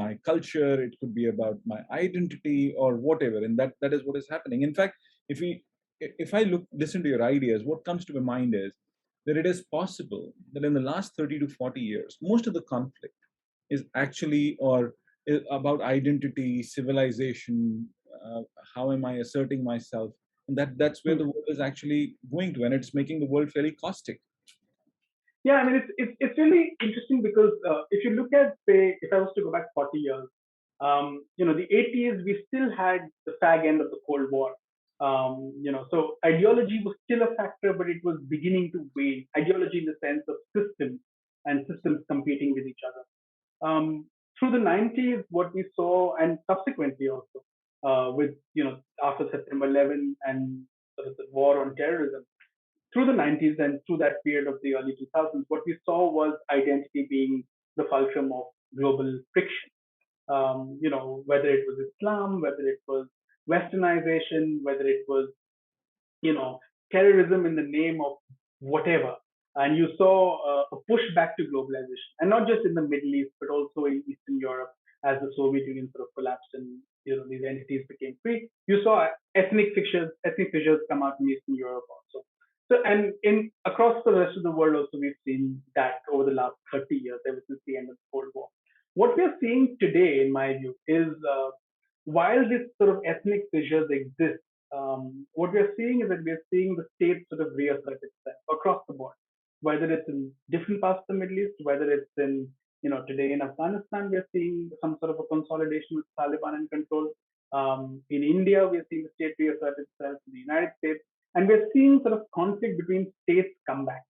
my culture, it could be about my identity or whatever. And that is what is happening. In fact, if we if I listen to your ideas, what comes to my mind is that it is possible that in the last 30 to 40 years, most of the conflict is actually or is about identity, civilization, uh, how am I asserting myself, and that's where Hmm. the world is actually going to, and it's making the world fairly caustic. Yeah, I mean, it's really interesting because if you look at, say, if I was to go back 40 years, the 80s, we still had the fag end of the Cold War. So ideology was still a factor, but it was beginning to wane. Ideology in the sense of systems and systems competing with each other. Through the 90s, what we saw, and subsequently also, with, after September 11 and sort of the war on terrorism, through the 90s and through that period of the early 2000s, what we saw was identity being the fulcrum of global friction. Whether it was Islam, whether it was westernization, whether it was, you know, terrorism in the name of whatever. And you saw a push back to globalization, and not just in the Middle East, but also in Eastern Europe as the Soviet Union sort of collapsed and these entities became free. You saw ethnic fissures come out in Eastern Europe also. So, and in across the rest of the world also, we've seen that over the last 30 years, ever since the end of the Cold War. What we're seeing today, in my view, is while this sort of ethnic fissures exist, what we're seeing is that we're seeing the state sort of reassert itself across the board, whether it's in different parts of the Middle East, whether it's in, today in Afghanistan, we're seeing some sort of a consolidation with Taliban in control. In India, we're seeing the state reassert itself, in the United States, and we're seeing sort of conflict between states come back.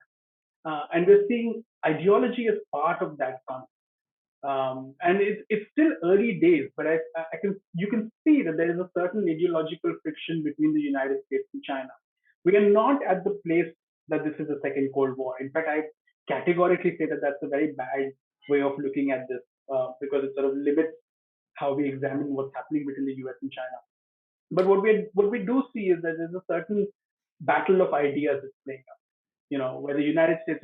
And we're seeing ideology as part of that conflict. And it's still early days, but you can see that there is a certain ideological friction between the United States and China. We are not at the place that this is a second Cold War. In fact, I categorically say that that's a very bad way of looking at this, because it sort of limits how we examine what's happening between the US and China. But what we do see is that there's a certain battle of ideas that's playing out. When the United States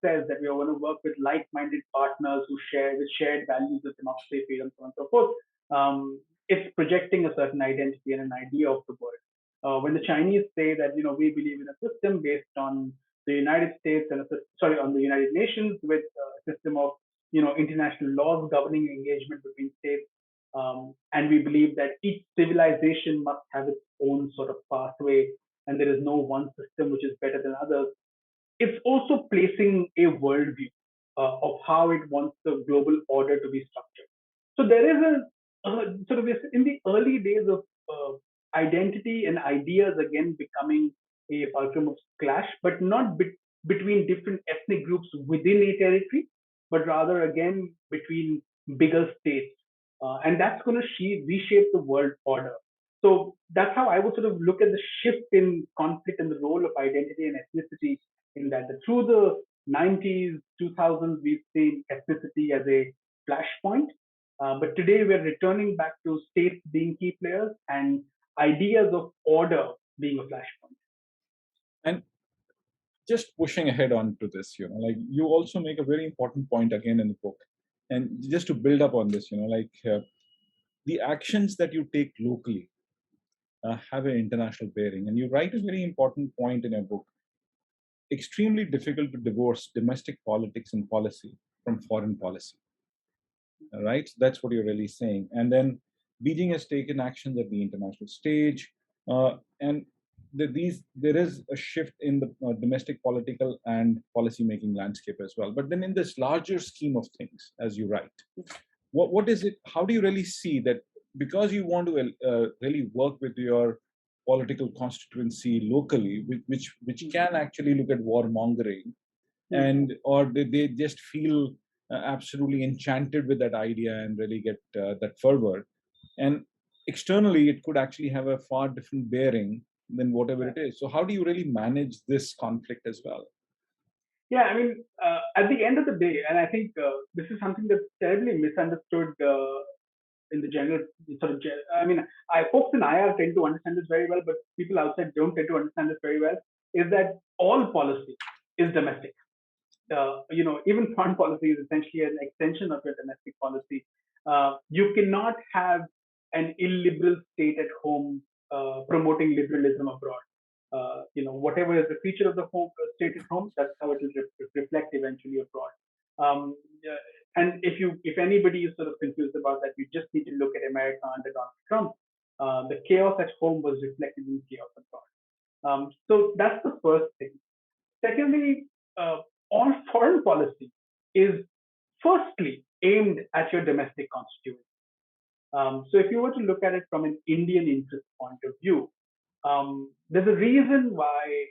says that we are going to work with like-minded partners who share with shared values of democracy, freedom, so on and so forth, it's projecting a certain identity and an idea of the world. When the Chinese say that we believe in a system based on the United States and on the United Nations with a system of international laws governing engagement between states, and we believe that each civilization must have its own sort of pathway, and there is no one system which is better than others. It's also placing a worldview of how it wants the global order to be structured. So there is sort of in the early days of identity and ideas again becoming a fulcrum of clash, but not between different ethnic groups within a territory, but rather again between bigger states. And that's going to reshape the world order. So that's how I would sort of look at the shift in conflict and the role of identity and ethnicity in that. Through the 90s, 2000s, we've seen ethnicity as a flashpoint. But today we're returning back to states being key players and ideas of order being a flashpoint. And just pushing ahead onto this, like you also make a very important point again in the book, and just to build up on this, the actions that you take locally have an international bearing, and you write a very important point in your book extremely difficult to divorce domestic politics and policy from foreign policy. Right? So that's what you're really saying. And then Beijing has taken actions at the international stage, and there is a shift in the domestic political and policy making landscape as well. But then in this larger scheme of things, as you write, what is it? How do you really see that? Because you want to really work with your political constituency locally, which can actually look at warmongering, and or they just feel absolutely enchanted with that idea and really get that fervor, and externally it could actually have a far different bearing than whatever it is. So how do you really manage this conflict as well? Yeah, I mean, at the end of the day, and I think this is something that's terribly misunderstood in the general sort of. I mean, folks in IR tend to understand this very well, but people outside don't tend to understand this very well. Is that all policy is domestic? Even foreign policy is essentially an extension of your domestic policy. You cannot have an illiberal state at home promoting liberalism abroad. Whatever is the feature of the state at home, that's how it will reflect eventually abroad. And if anybody is sort of confused about that, you just need to look at America under Donald Trump. The chaos at home was reflected in chaos abroad. So that's the first thing. Secondly, all foreign policy is firstly aimed at your domestic constituency. So if you were to look at it from an Indian interest point of view, there's a reason why,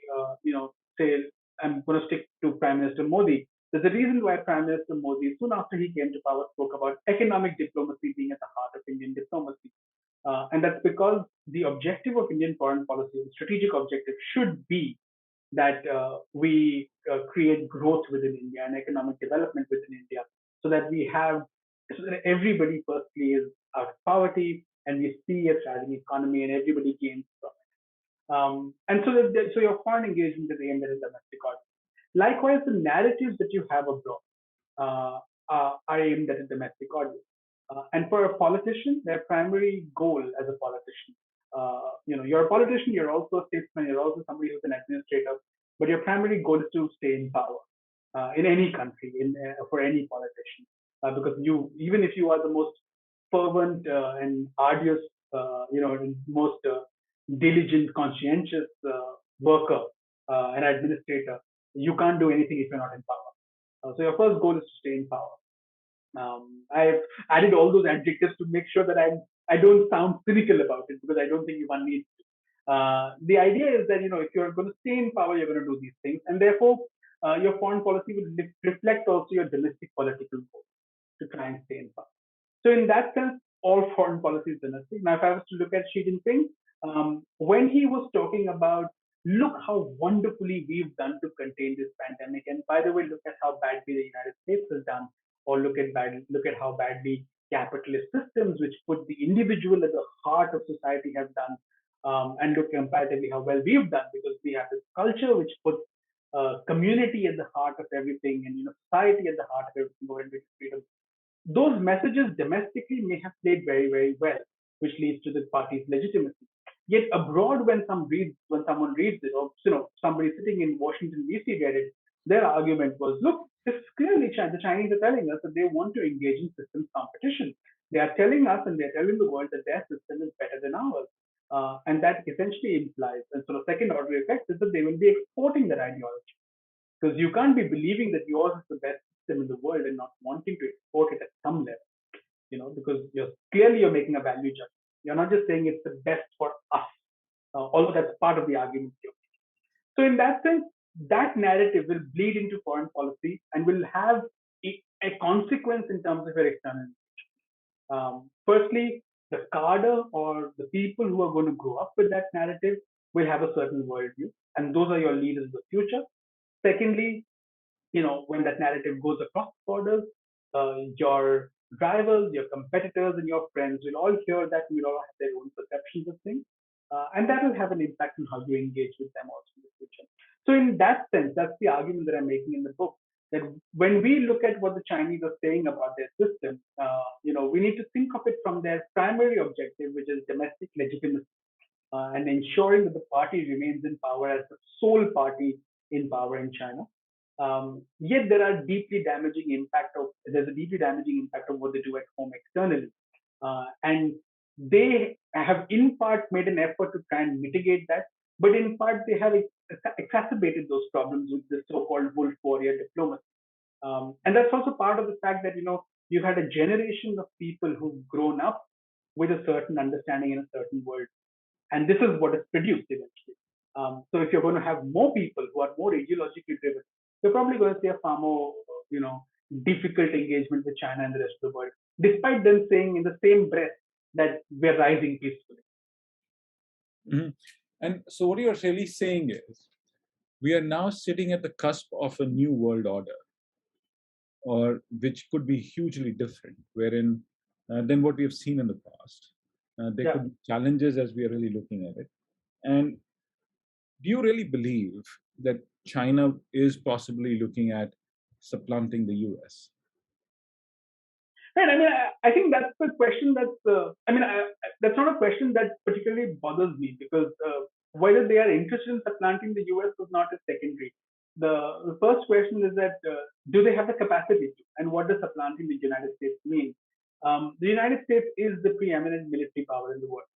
say, I'm going to stick to Prime Minister Modi. There's a reason why Prime Minister Modi, soon after he came to power, spoke about economic diplomacy being at the heart of Indian diplomacy. And that's because the objective of Indian foreign policy, the strategic objective, should be that we create growth within India and economic development within India, so that everybody firstly is out of poverty and we see a thriving economy and everybody gains from it. And so your foreign engagement is aimed at a domestic audience. Likewise, the narratives that you have abroad are aimed at a domestic audience. And for a politician, their primary goal as a politician, you're a politician, you're also a statesman, you're also somebody who's an administrator, but your primary goal is to stay in power in any country, for any politician, because even if you are the most fervent and arduous, most diligent, conscientious worker and administrator, you can't do anything if you're not in power. So your first goal is to stay in power. I've added all those adjectives to make sure that I don't sound cynical about it, because I don't think one needs to. The idea is that if you're going to stay in power, you're going to do these things, and therefore your foreign policy will reflect also your domestic political goals to try and stay in power. So in that sense, all foreign policy is domestic. Now, if I was to look at Xi Jinping, when he was talking about, look how wonderfully we've done to contain this pandemic, and by the way, look at how badly the United States has done, or look at how badly capitalist systems, which put the individual at the heart of society, have done, and look comparatively how well we've done, because we have this culture which puts community at the heart of everything, and society at the heart of everything, freedom. Those messages domestically may have played very, very well, which leads to the party's legitimacy. Yet abroad, when someone reads it, or somebody sitting in Washington D.C. read it, their argument was, look, this is clearly the Chinese are telling us that they want to engage in systems competition. They are telling us and they're telling the world that their system is better than ours. And that essentially implies, and sort of second order effect is that they will be exporting that ideology. Because you can't be believing that yours is the best system in the world and not wanting to export it at some level, because you're making a value judgment. You're not just saying it's the best for us, although that's part of the argument you're making. So in that sense, that narrative will bleed into foreign policy and will have a consequence in terms of your external engagement. Firstly, the cadre or the people who are going to grow up with that narrative will have a certain worldview, and those are your leaders of the future. Secondly, when that narrative goes across borders, your rivals, your competitors, and your friends will all hear that, and will all have their own perceptions of things. And that will have an impact on how you engage with them also in the future. So in that sense, that's the argument that I'm making in the book, that when we look at what the Chinese are saying about their system, we need to think of it from their primary objective, which is domestic legitimacy, and ensuring that the party remains in power as the sole party in power in China. Yet there's a deeply damaging impact of what they do at home externally, and they have in part made an effort to try and mitigate that, but in part they have exacerbated those problems with the so-called wolf warrior diplomacy. And that's also part of the fact that you've had a generation of people who've grown up with a certain understanding in a certain world, and this is what is produced eventually. So if you're going to have more people who are more ideologically driven, you're probably going to see a far more, difficult engagement with China and the rest of the world, despite them saying in the same breath that we're rising peacefully. Mm-hmm. And so what you're really saying is we are now sitting at the cusp of a new world order, or which could be hugely different, wherein than what we have seen in the past. There could be challenges as we are really looking at it. And do you really believe that China is possibly looking at supplanting the US? Right. I think that's the question that's not a question that particularly bothers me because whether they are interested in supplanting the US was not a secondary. The first question is that do they have the capacity to, and what does supplanting the United States mean? The United States is the preeminent military power in the world,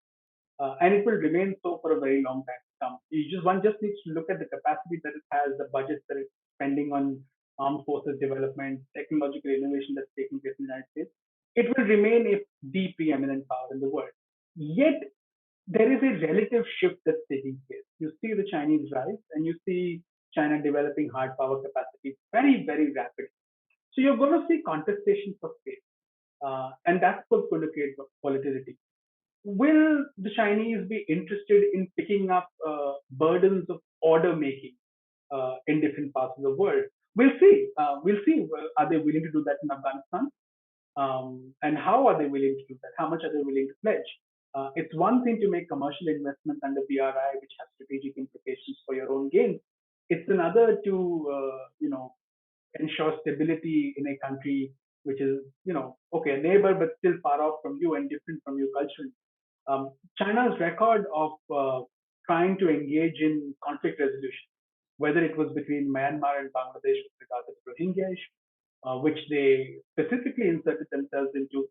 and it will remain so for a very long time to come. One just needs to look at the capacity that it has, the budgets that it's spending on armed forces development, technological innovation that's taking place in the United States. It will remain the preeminent power in the world. Yet there is a relative shift that's taking place. You see the Chinese rise, and you see China developing hard power capacity very, very rapidly. So you're going to see contestation for space, and that's what's going to create volatility. Will the Chinese be interested in picking up burdens of order making in different parts of the world? We'll see. We'll see. Are they willing to do that in Afghanistan? And how are they willing to do that? How much are they willing to pledge? It's one thing to make commercial investments under BRI, which has strategic implications for your own gains. It's another to ensure stability in a country which is okay, a neighbor but still far off from you and different from you culturally. China's record of trying to engage in conflict resolution, whether it was between Myanmar and Bangladesh with regard to the Rohingya issue, which they specifically inserted themselves into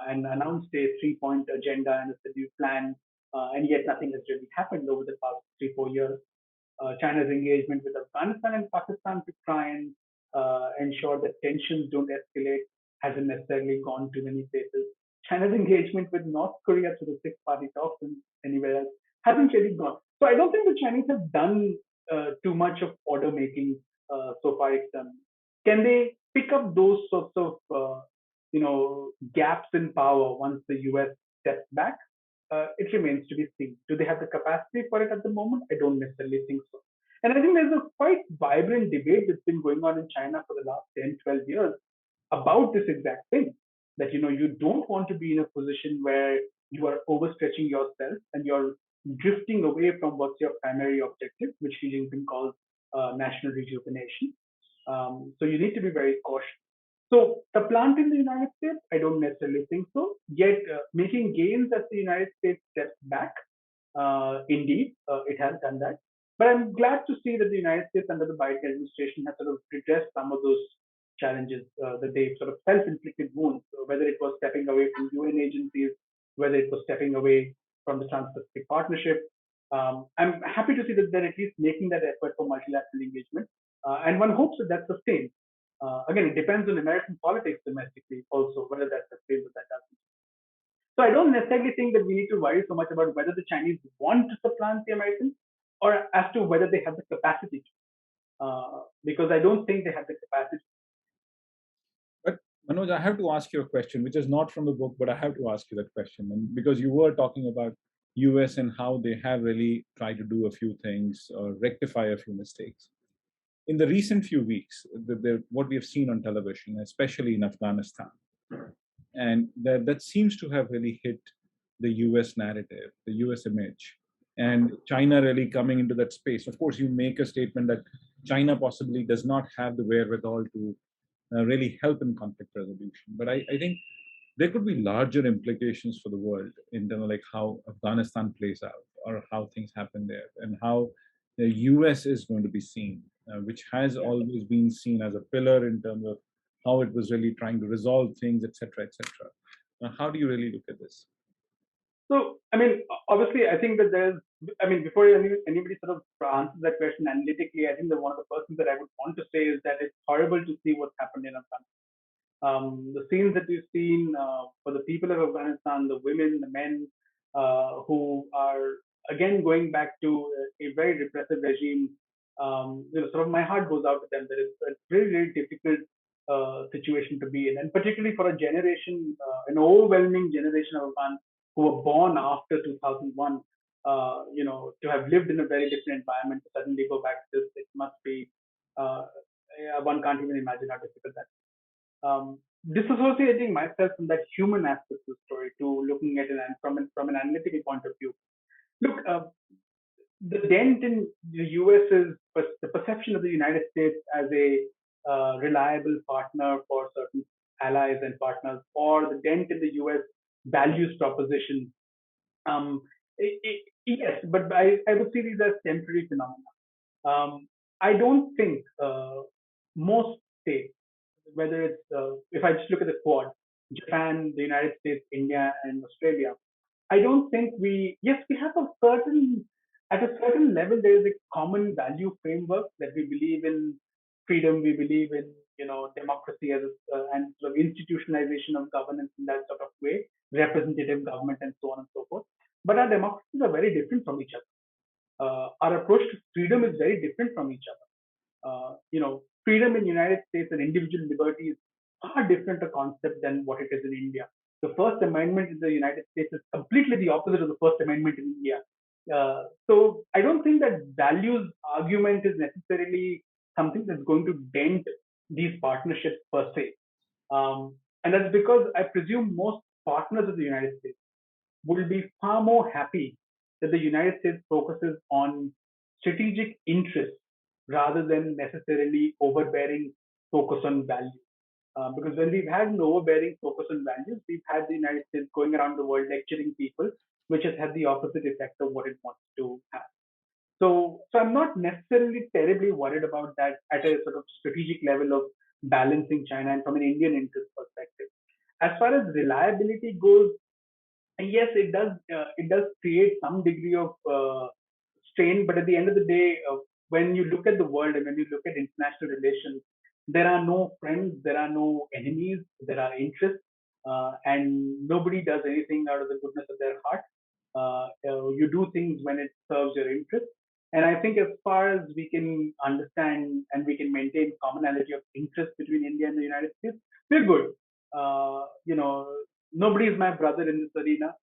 and announced a 3-point agenda and a new plan, and yet nothing has really happened over the past 3-4 years. China's engagement with Afghanistan and Pakistan to try and ensure that tensions don't escalate hasn't necessarily gone to many places. China's engagement with North Korea through the six-party talks and anywhere else hasn't really gone. So I don't think the Chinese have done too much of order making so far externally. Can they pick up those sorts of gaps in power once the US steps back? It remains to be seen. Do they have the capacity for it at the moment? I don't necessarily think so. And I think there's a quite vibrant debate that's been going on in China for the last 10, 12 years about this exact thing. That you don't want to be in a position where you are overstretching yourself and you're drifting away from what's your primary objective, which Xi Jinping calls national rejuvenation. So you need to be very cautious. So supplanting the United States, I don't necessarily think so. Yet making gains as the United States steps back, indeed, it has done that. But I'm glad to see that the United States under the Biden administration has sort of redressed some of those challenges that they sort of self-inflicted wounds, whether it was stepping away from UN agencies, whether it was stepping away from the Trans-Pacific Partnership. I'm happy to see that they're at least making that effort for multilateral engagement, and one hopes that that's sustained. Again, it depends on American politics domestically also, whether that's sustained or that doesn't. So I don't necessarily think that we need to worry so much about whether the Chinese want to supplant the Americans or as to whether they have the capacity to, because I don't think they have the capacity. But Manoj, I have to ask you a question, which is not from the book, but I have to ask you that question. And because you were talking about US and how they have really tried to do a few things or rectify a few mistakes. In the recent few weeks, what we have seen on television, especially in Afghanistan, and that seems to have really hit the US narrative, the US image, and China really coming into that space. Of course, you make a statement that China possibly does not have the wherewithal to really help in conflict resolution. But I think there could be larger implications for the world in terms of like how Afghanistan plays out or how things happen there and how the US is going to be seen, which has Yeah. always been seen as a pillar in terms of how it was really trying to resolve things, etc., etc. How do you really look at this? So, I mean, obviously, I think that before anybody sort of answers that question analytically, I think that one of the first things that I would want to say is that it's horrible to see what's happened in Afghanistan. The scenes that we've seen for the people of Afghanistan, the women, the men who are again going back to a very repressive regime. Sort of my heart goes out to them. That it's a very, very difficult situation to be in, and particularly for a generation, an overwhelming generation of Afghans who were born after 2001. To have lived in a very different environment to suddenly go back to this, it must be. One can't even imagine how difficult that is. Disassociating myself from that human aspect of the story to looking at it from an analytical point of view. Look, the dent in the US is the perception of the United States as a reliable partner for certain allies and partners, or the dent in the US values proposition. Yes, but I would see these as temporary phenomena. I don't think most states, whether it's if I just look at the Quad, Japan, the United States, India, and Australia, I don't think we have at a certain level, there is a common value framework that we believe in freedom, we believe in, democracy and sort of institutionalization of governance in that sort of way, representative government and so on and so forth. But our democracies are very different from each other. Our approach to freedom is very different from each other. Freedom in the United States and individual liberty is far different a concept than what it is in India. The First Amendment in the United States is completely the opposite of the First Amendment in India. So I don't think that values argument is necessarily something that's going to dent these partnerships per se. And that's because I presume most partners of the United States would be far more happy that the United States focuses on strategic interests rather than necessarily overbearing focus on value. Because when we've had an overbearing focus on values, we've had the United States going around the world lecturing people, which has had the opposite effect of what it wants to have. So I'm not necessarily terribly worried about that at a sort of strategic level of balancing China and from an Indian interest perspective. As far as reliability goes, yes, it does create some degree of strain, but at the end of the day, when you look at the world and when you look at international relations, there are no friends, there are no enemies, there are interests, and nobody does anything out of the goodness of their heart. You do things when it serves your interest. And I think as far as we can understand and we can maintain commonality of interest between India and the United States, we're good. Nobody is my brother in this arena.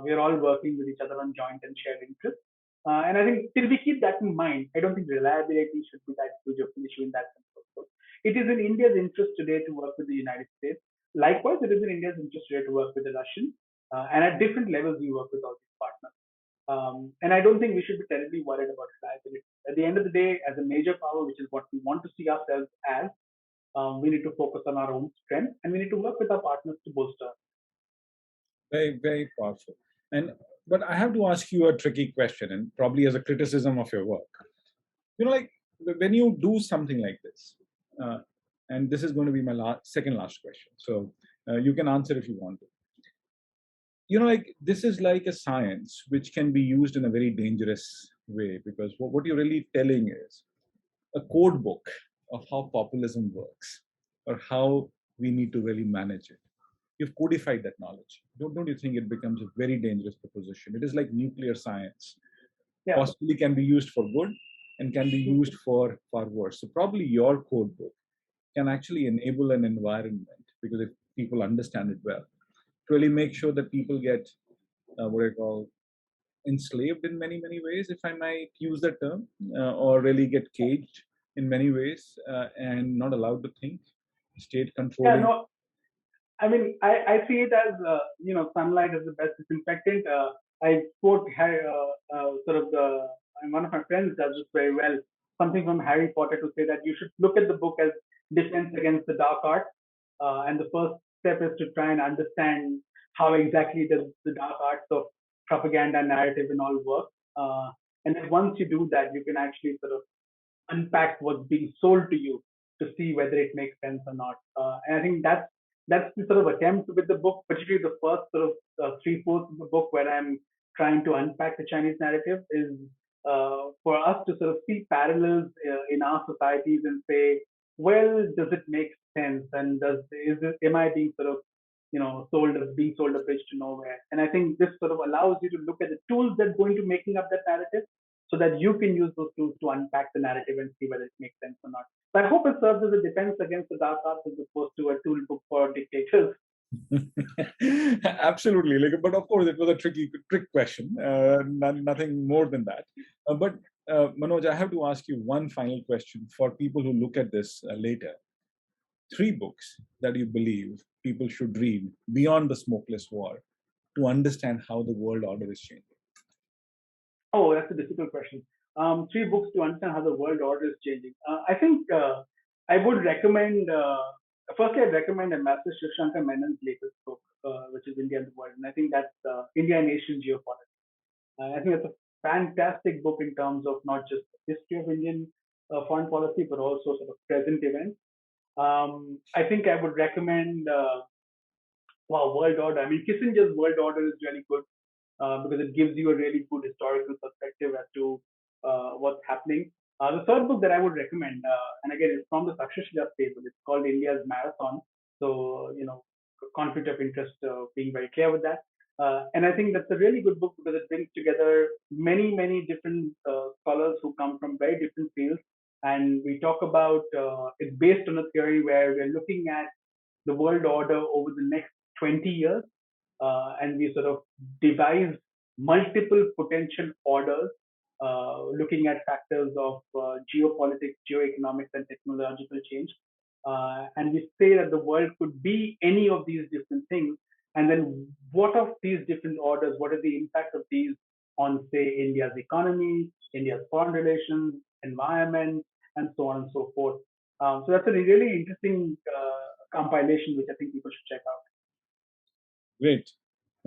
We're all working with each other on joint and shared interests. And I think till we keep that in mind, I don't think reliability should be that huge of an issue in that sense. Also. It is in India's interest today to work with the United States. Likewise, it is in India's interest today to work with the Russians. And at different levels, we work with all these partners. And I don't think we should be terribly worried about reliability. At the end of the day, as a major power, which is what we want to see ourselves as, we need to focus on our own strength and we need to work with our partners to bolster. Very, very powerful. But I have to ask you a tricky question, and probably as a criticism of your work. Like when you do something like this, and this is going to be my second last question. So you can answer if you want to. Like this is like a science which can be used in a very dangerous way, because what you're really telling is a code book of how populism works or how we need to really manage it. You've codified that knowledge. Don't you think it becomes a very dangerous proposition? It is like nuclear science. Yeah. Possibly can be used for good and can be used for far worse. So probably your code book can actually enable an environment, because if people understand it well, to really make sure that people get what I call enslaved in many, many ways, if I might use that term, or really get caged in many ways and not allowed to think, state controlling. Yeah, no, I mean, I see it as, sunlight is the best disinfectant. I quote sort of one of my friends does this very well, something from Harry Potter to say that you should look at the book as defense against the dark arts. And the first step is to try and understand how exactly does the dark arts of propaganda, narrative, and all work. And then once you do that, you can actually sort of unpack what's being sold to you to see whether it makes sense or not. And I think that's the sort of attempt with the book, particularly the first sort of three-fourths of the book, where I'm trying to unpack the Chinese narrative, is for us to sort of see parallels in our societies and say, well, does it make sense? And am I being sort of being sold a bridge to nowhere? And I think this sort of allows you to look at the tools that go into making up that narrative, so that you can use those tools to unpack the narrative and see whether it makes sense or not. So I hope it serves as a defense against the dark arts as opposed to a tool book for dictators. Absolutely. But of course, it was a trick question. Nothing more than that. But Manoj, I have to ask you one final question for people who look at this later. 3 books that you believe people should read beyond the smokeless war to understand how the world order is changing. Oh, that's a difficult question. 3 books to understand how the world order is changing. I think I would recommend. Firstly, I'd recommend Ambassador Shivshankar Menon's latest book, which is India and the World, and I think that's India and Asian Geopolitics. I think it's a fantastic book in terms of not just the history of Indian foreign policy, but also sort of present events. I think I would recommend World Order. I mean, Kissinger's World Order is really good because it gives you a really good historical perspective as to what's happening. The third book that I would recommend, and again, it's from the Takshashila stable. It's called India's Marathon. So, conflict of interest, being very clear with that. And I think that's a really good book because it brings together many, many different scholars who come from very different fields. And we talk about, it's based on a theory where we're looking at the world order over the next 20 years. And we sort of devise multiple potential orders, looking at factors of geopolitics, geoeconomics, and technological change. And we say that the world could be any of these different things. And then what of these different orders, what is the impact of these on, say, India's economy, India's foreign relations, environment, and so on and so forth. So that's a really interesting compilation, which I think people should check out. Great.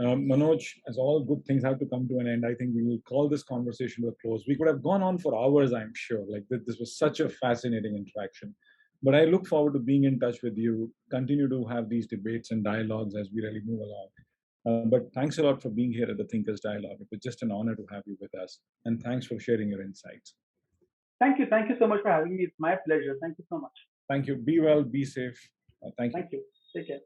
Manoj, as all good things have to come to an end, I think we will call this conversation to a close. We could have gone on for hours, I'm sure. This was such a fascinating interaction. But I look forward to being in touch with you, continue to have these debates and dialogues as we really move along. But thanks a lot for being here at the Thinkers Dialogue. It was just an honor to have you with us. And thanks for sharing your insights. Thank you. Thank you so much for having me. It's my pleasure. Thank you so much. Thank you. Be well, be safe. Thank you. Thank you. Take care.